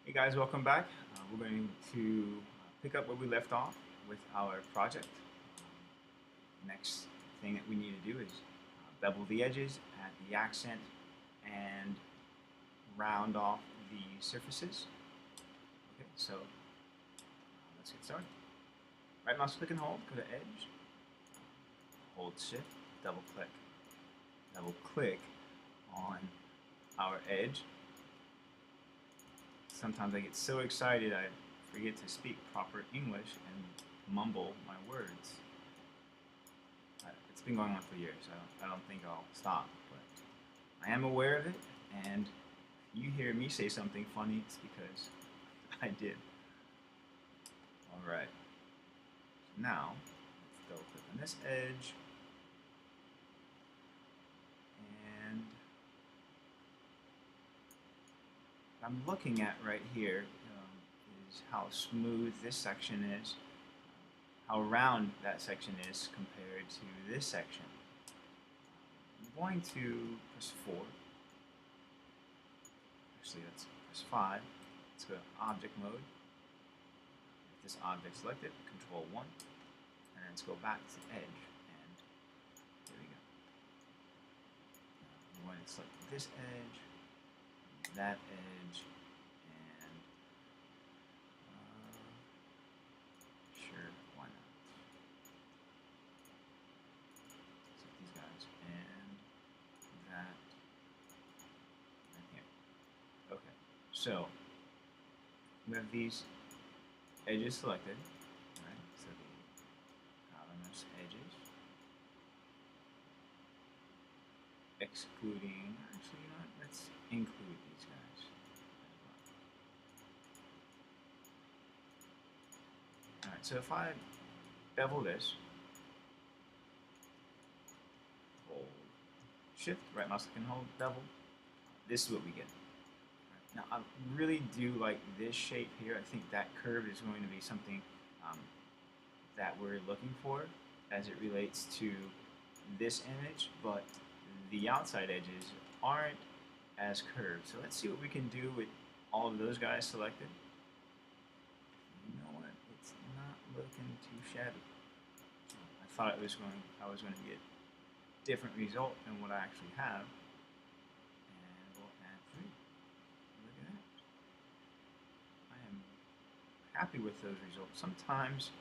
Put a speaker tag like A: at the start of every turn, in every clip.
A: Hey guys, welcome back. We're going to pick up where we left off with our project. Next thing that we need to do is bevel the edges, add the accent, and round off the surfaces. Okay, so let's get started. Right mouse click and hold, go to edge, hold shift, double click on our edge. Sometimes I get so excited I forget to speak proper English and mumble my words. It's been going on for years. I don't think I'll stop, but I am aware of it, and if you hear me say something funny, it's because I did. Alright, so now let's double click on this edge, and what I'm looking at right here is how smooth this section is, how round that section is compared to this section. I'm going to press 4. Actually, let's press 5. Let's go to object mode. With this object selected, control 1. And let's go back to edge. And there we go. Now, I'm going to select this edge, that edge, and sure, why not? Select these guys and that right here. Okay, so we have these edges selected, right? So the outermost edges, excluding, actually, you know what? Let's include these guys as well. Alright, so if I bevel this, hold shift, right mouse click and hold, bevel, this is what we get. Now, I really do like this shape here. I think that curve is going to be something that we're looking for as it relates to this image, but the outside edges aren't as curved. So let's see what we can do with all of those guys selected. You know what? It's not looking too shabby. I thought I was going to get a different result than what I actually have. And we'll add 3. Look at that. I am happy with those results. Sometimes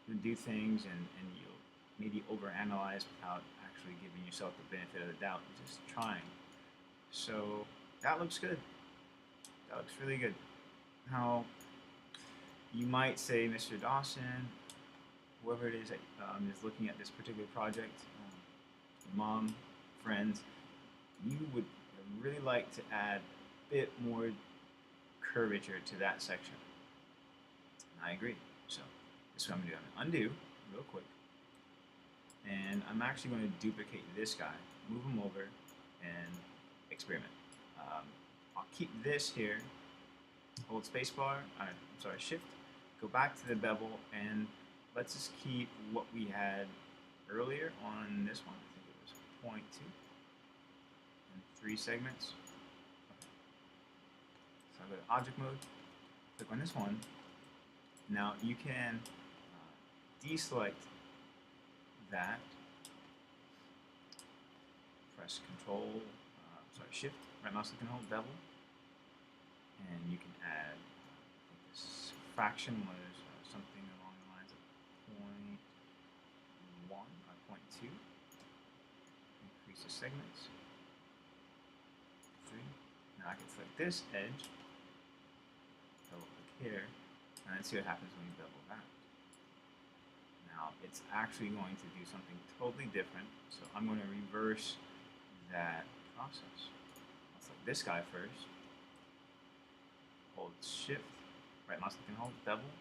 A: you do things and you'll maybe overanalyze without actually giving yourself the benefit of the doubt, just trying. So that looks good. That looks really good. Now, you might say, Mr. Dawson, whoever it is that is looking at this particular project, mom, friends, you would really like to add a bit more curvature to that section. I agree. So this is what I'm going to do. I'm going to undo real quick. And I'm actually going to duplicate this guy, move him over, and experiment. I'll keep this here, hold spacebar, shift, go back to the bevel, and let's just keep what we had earlier on this one. I think it was 0.2 and 3 segments. Okay. So I go to object mode, click on this one. Now you can deselect that, press shift, right mouse click and hold, bevel, and you can add, I think this fraction was something along the lines of 0.1 or 0.2, increase the segments, 3, now I can select this edge, double click here, and let's see what happens when you bevel that. Now it's actually going to do something totally different, so I'm going to reverse that process. I'll select this guy first, hold shift, right mouse click and hold, bevel,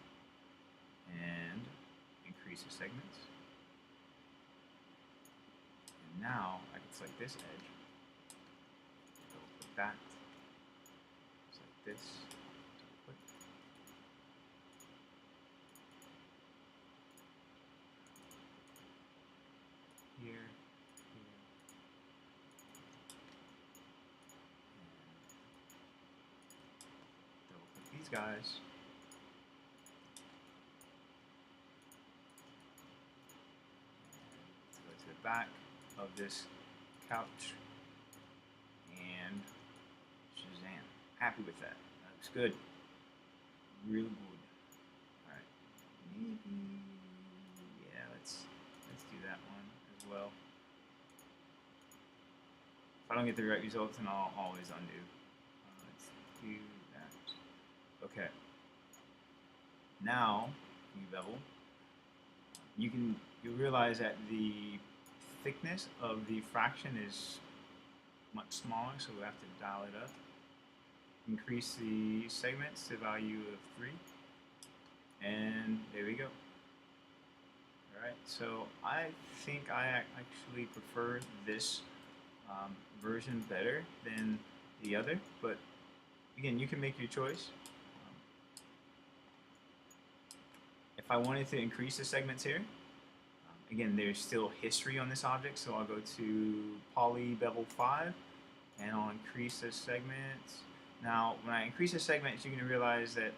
A: and increase the segments. And now I can select this edge, double click that, select this, double click. Here, these guys. Let's go to the back of this couch and Shazam. Happy with that. That looks good. Real good. Alright. Maybe, yeah, let's do that one as well. If I don't get the right results, then I'll always undo. Let's do that. Okay. Now, you bevel. You'll realize that the thickness of the fraction is much smaller, so we have to dial it up. Increase the segments to a value of 3, and there we go. Alright, so I think I actually prefer this version better than the other, but again, you can make your choice. If I wanted to increase the segments here, again, there's still history on this object, so I'll go to Poly Bevel 5, and I'll increase the segments. Now, when I increase the segments, you're going to realize that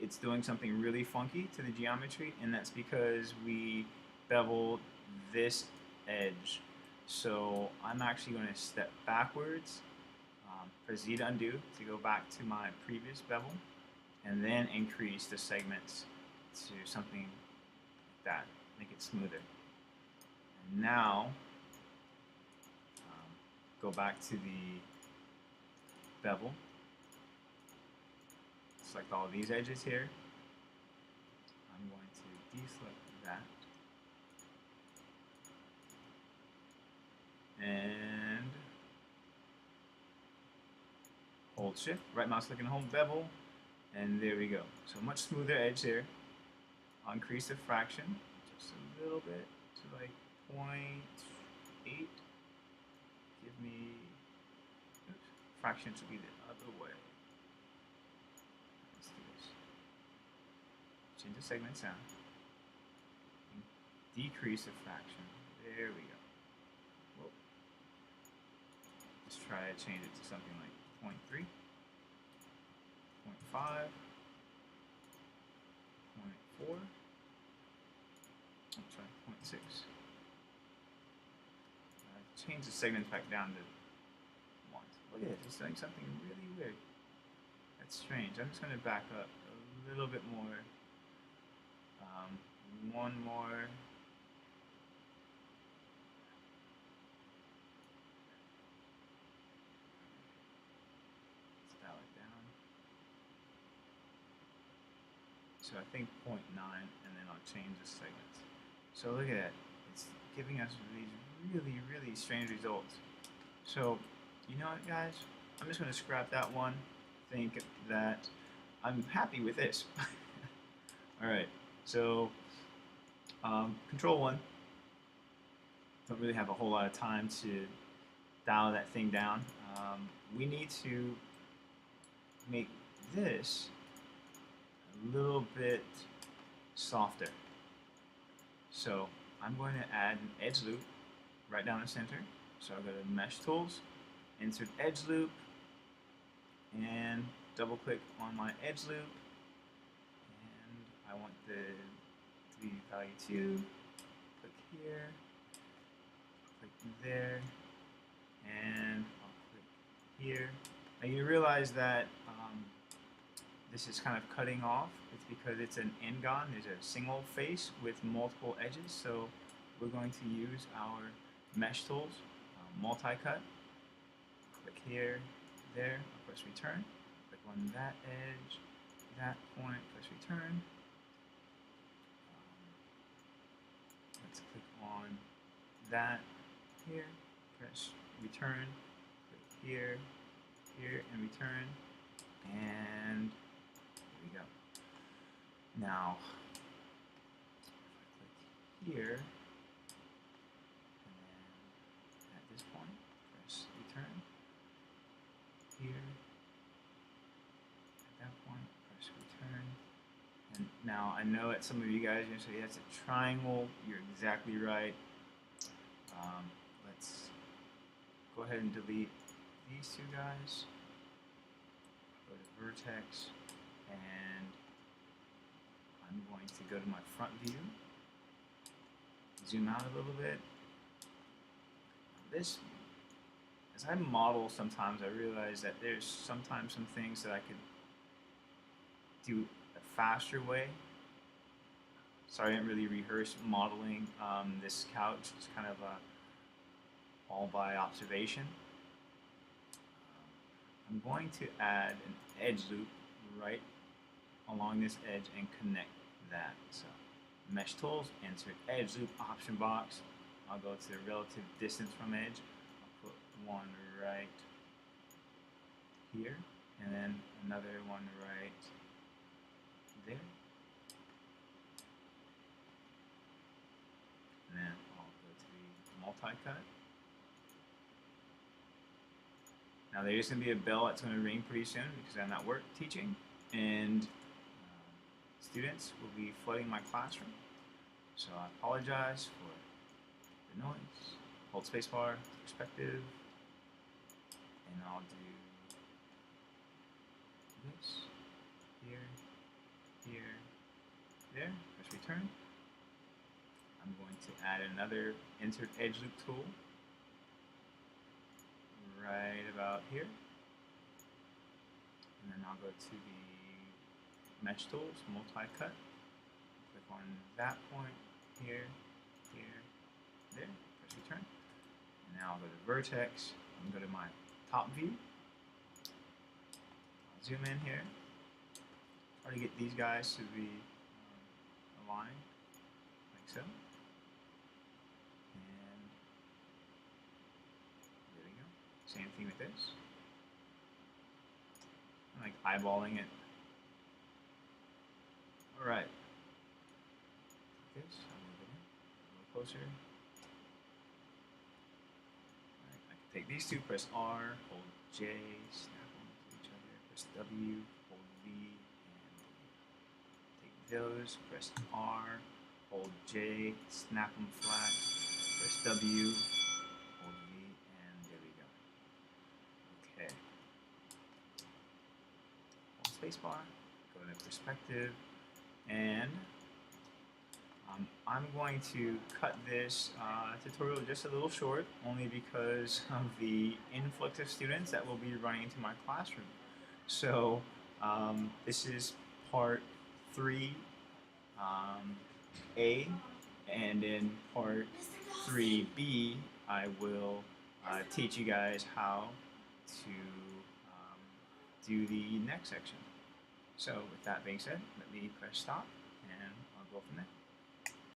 A: it's doing something really funky to the geometry, and that's because we beveled this edge. So I'm actually going to step backwards, press Z to undo to go back to my previous bevel, and then increase the segments to something like that, make it smoother. And now, go back to the bevel, select all of these edges here. I'm going to deselect that. And hold shift, right mouse click and hold bevel, and there we go. So much smoother edge here. I'll increase the fraction just a little bit to like 0.8. Give me, oops, fraction should be the other way. Let's do this. Change the segment sound. Decrease the fraction. There we go. Whoa. Let's try to change it to something like 0.3, 0.5, 0.4. I'll try 0.6. Change the segments back down to 1. Look at it, it's doing something really weird. That's strange. I'm just going to back up a little bit more. One more. Let's dial it down. So I think 0.9, and then I'll change the segments. So look at that. It's giving us these really strange results. So, you know what, guys? I'm just going to scrap that one. Think that I'm happy with this. Alright, so Control 1. Don't really have a whole lot of time to dial that thing down. We need to make this a little bit softer. So I'm going to add an edge loop right down the center. So I'll go to Mesh Tools, insert Edge Loop, and double click on my edge loop. And I want the to be value 2. Click here, click there, and I'll click here. Now you realize that this is kind of cutting off. It's because it's an N-gon. There's a single face with multiple edges. So we're going to use our Mesh Tools, multi-cut. Click here, there, press return. Click on that edge, that point, press return. Let's click on that here, press return. Click here, here, and return. And there we go. Now, if I click here, and then at this point, press return. Here, at that point, press return. And now I know that some of you guys are going to say that's a triangle. You're exactly right. Let's go ahead and delete these two guys. Go to vertex, and I'm going to go to my front view, zoom out a little bit. This, as I model sometimes, I realize that there's sometimes some things that I could do a faster way. So I didn't really rehearse modeling this couch. It's kind of all by observation. I'm going to add an edge loop right along this edge and connect that. So mesh tools, insert edge loop option box. I'll go to the relative distance from edge. I'll put one right here, and then another one right there. And then I'll go to the multi-cut. Now there is going to be a bell that's going to ring pretty soon because I'm at work teaching, and students will be flooding my classroom. So I apologize for the noise. Hold spacebar, perspective, and I'll do this, here, here, there. Press return. I'm going to add another insert edge loop tool right about here. And then I'll go to the mesh tools, multi-cut. Click on that point, here, here, there. Press return. And now I'll go to vertex. I'm going to go to my top view. I'll zoom in here. Try to get these guys to be aligned, like so. And there we go. Same thing with this. I'm like eyeballing it. Alright. This, I'll move it in a little closer. Alright, I can take these two, press R, hold J, snap them to each other, press W, hold V, and take those, press R, hold J, snap them flat, press W, hold V, and there we go. Okay. Hold spacebar, go to perspective, and I'm going to cut this tutorial just a little short, only because of the influx of students that will be running into my classroom. So this is part 3A, and in part 3B, I will teach you guys how to do the next section. So with that being said, let me press stop, and I'll go from there.